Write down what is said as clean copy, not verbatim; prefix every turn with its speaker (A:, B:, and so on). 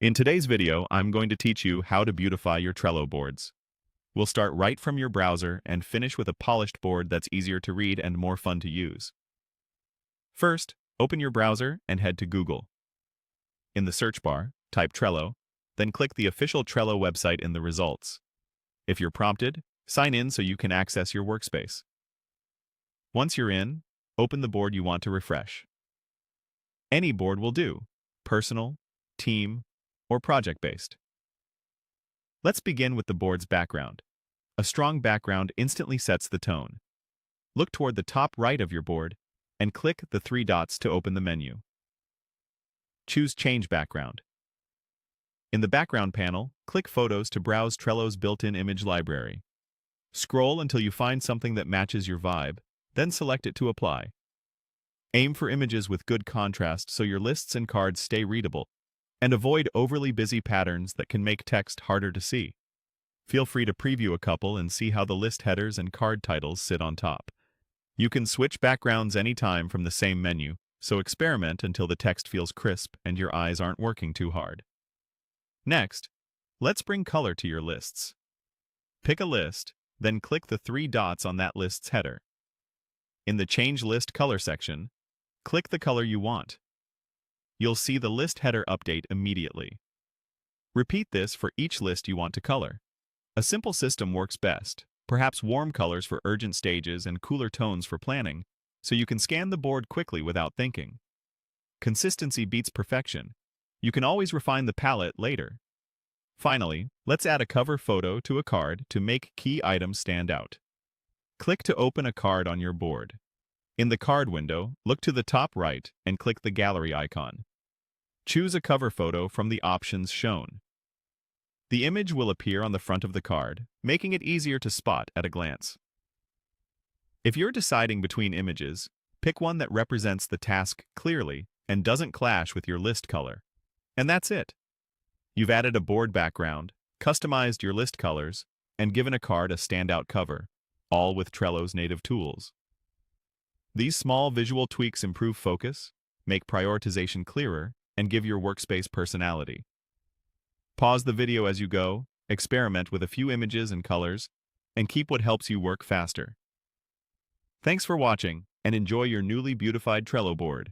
A: In today's video, I'm going to teach you how to beautify your Trello boards. We'll start right from your browser and finish with a polished board that's easier to read and more fun to use. First, open your browser and head to Google. In the search bar, type Trello, then click the official Trello website in the results. If you're prompted, sign in so you can access your workspace. Once you're in, open the board you want to refresh. Any board will do: personal, team, or project-based. Let's begin with the board's background. A strong background instantly sets the tone. Look toward the top right of your board and click the three dots to open the menu. Choose Change Background. In the Background panel, click Photos to browse Trello's built-in image library. Scroll until you find something that matches your vibe, then select it to apply. Aim for images with good contrast so your lists and cards stay readable, and avoid overly busy patterns that can make text harder to see. Feel free to preview a couple and see how the list headers and card titles sit on top. You can switch backgrounds anytime from the same menu, so experiment until the text feels crisp and your eyes aren't working too hard. Next, let's bring color to your lists. Pick a list, then click the three dots on that list's header. In the Change List Color section, click the color you want. You'll see the list header update immediately. Repeat this for each list you want to color. A simple system works best, perhaps warm colors for urgent stages and cooler tones for planning, so you can scan the board quickly without thinking. Consistency beats perfection. You can always refine the palette later. Finally, let's add a cover photo to a card to make key items stand out. Click to open a card on your board. In the card window, look to the top right and click the gallery icon. Choose a cover photo from the options shown. The image will appear on the front of the card, making it easier to spot at a glance. If you're deciding between images, pick one that represents the task clearly and doesn't clash with your list color. And that's it. You've added a board background, customized your list colors, and given a card a standout cover, all with Trello's native tools. These small visual tweaks improve focus, make prioritization clearer, and give your workspace personality. Pause the video as you go, experiment with a few images and colors, and keep what helps you work faster. Thanks for watching, and enjoy your newly beautified Trello board.